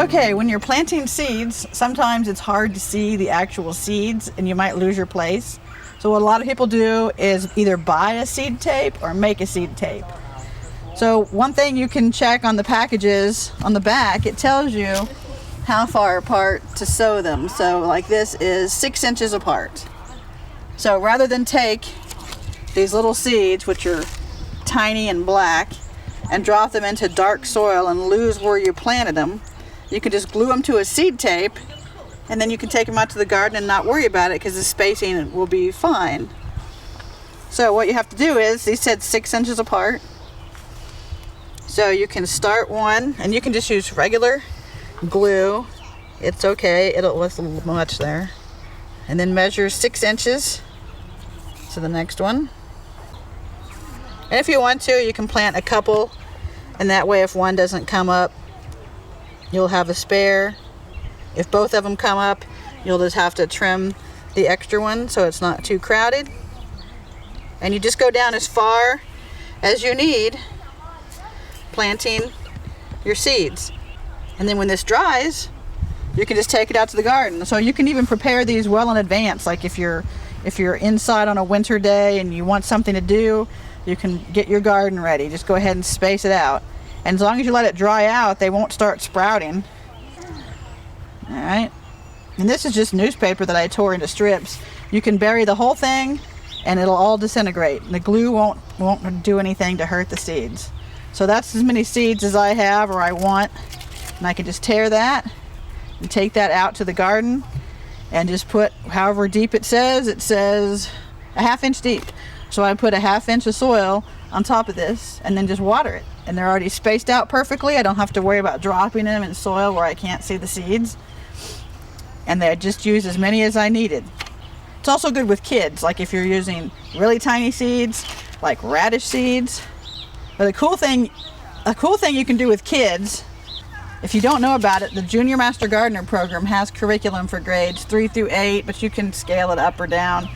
Okay, when you're planting seeds, sometimes it's hard to see the actual seeds and you might lose your place. So what a lot of people do is either buy a seed tape or make a seed tape. So one thing you can check on the packages on the back, it tells you how far apart to sow them. So like this is 6 inches apart. So rather than take these little seeds, which are tiny and black, and drop them into dark soil and lose where you planted them, you can just glue them to a seed tape, and then you can take them out to the garden and not worry about it because the spacing will be fine. So what you have to do is, these said 6 inches apart. So you can start one, and you can just use regular glue. It's okay, it'll list a little much there. And then measure 6 inches to the next one. And if you want to, you can plant a couple, and that way if one doesn't come up, you'll have a spare. If both of them come up, you'll just have to trim the extra one so it's not too crowded. And you just go down as far as you need, planting your seeds. And then when this dries, you can just take it out to the garden. So you can even prepare these well in advance. Like if you're inside on a winter day and you want something to do, you can get your garden ready. Just go ahead and space it out. And as long as you let it dry out, they won't start sprouting. All right. And this is just newspaper that I tore into strips. You can bury the whole thing and it'll all disintegrate. The glue won't do anything to hurt the seeds. So that's as many seeds as I have or I want. And I can just tear that and take that out to the garden and just put however deep it says a ½ inch deep. So I put a ½ inch of soil on top of this and then just water it. And they're already spaced out perfectly. I don't have to worry about dropping them in soil where I can't see the seeds. And they just use as many as I needed. It's also good with kids, like if you're using really tiny seeds, like radish seeds. But a cool thing you can do with kids, if you don't know about it, the Junior Master Gardener program has curriculum for grades 3 through 8, but you can scale it up or down.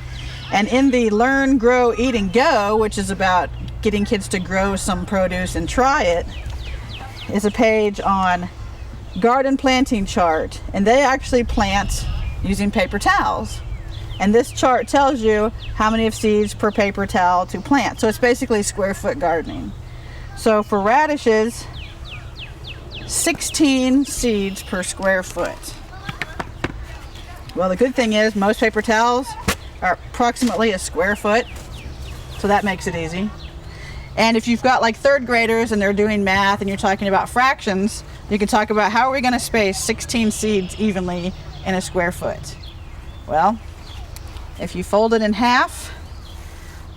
And in the Learn, Grow, Eat, and Go, which is about getting kids to grow some produce and try it, is a page on garden planting chart. And they actually plant using paper towels. And this chart tells you how many of seeds per paper towel to plant. So it's basically square foot gardening. So for radishes, 16 seeds per square foot. Well, the good thing is most paper towels are approximately a square foot, so that makes it easy. And if you've got like third graders and they're doing math and you're talking about fractions, you can talk about how are we going to space 16 seeds evenly in a square foot. Well, if you fold it in half,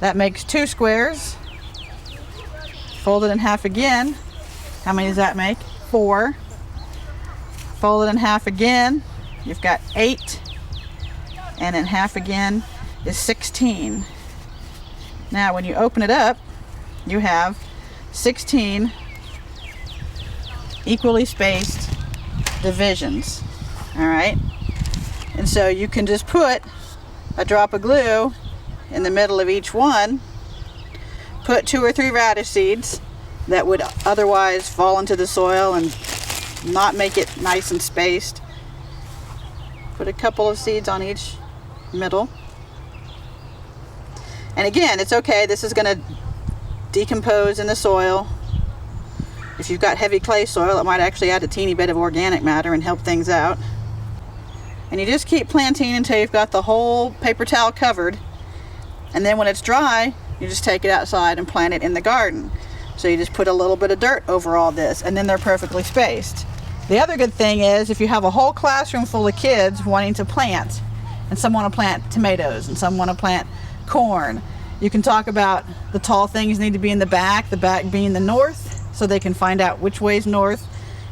that makes 2 squares. Fold it in half again. How many does that make? 4. Fold it in half again. You've got 8. And in half again is 16. Now when you open it up, you have 16 equally spaced divisions. All right. And so you can just put a drop of glue in the middle of each one, put 2 or 3 radish seeds that would otherwise fall into the soil and not make it nice and spaced. Put a couple of seeds on each middle. And again, it's okay, this is going to decompose in the soil. If you've got heavy clay soil, it might actually add a teeny bit of organic matter and help things out. And you just keep planting until you've got the whole paper towel covered. And then when it's dry, you just take it outside and plant it in the garden. So you just put a little bit of dirt over all this, and then they're perfectly spaced. The other good thing is if you have a whole classroom full of kids wanting to plant, and some want to plant tomatoes and some want to plant corn, you can talk about the tall things need to be in the back being the north, so they can find out which way's north,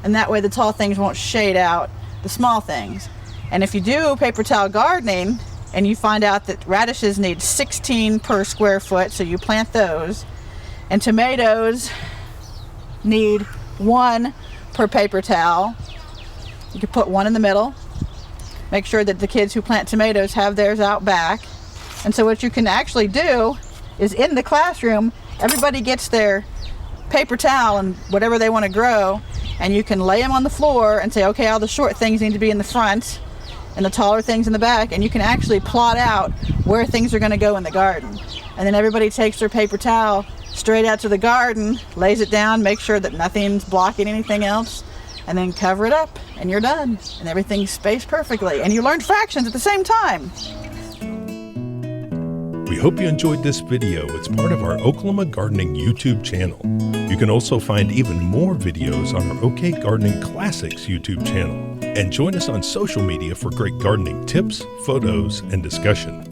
and that way the tall things won't shade out the small things. And if you do paper towel gardening and you find out that radishes need 16 per square foot, so you plant those, and tomatoes need 1 per paper towel, you can put 1 in the middle. Make sure that the kids who plant tomatoes have theirs out back. And so what you can actually do is in the classroom, everybody gets their paper towel and whatever they want to grow, and you can lay them on the floor and say, okay, all the short things need to be in the front and the taller things in the back, and you can actually plot out where things are going to go in the garden. And then everybody takes their paper towel straight out to the garden, lays it down, make sure that nothing's blocking anything else, and then cover it up, and you're done. And everything's spaced perfectly, and you learned fractions at the same time. We hope you enjoyed this video. It's part of our Oklahoma Gardening YouTube channel. You can also find even more videos on our OK Gardening Classics YouTube channel. And join us on social media for great gardening tips, photos, and discussion.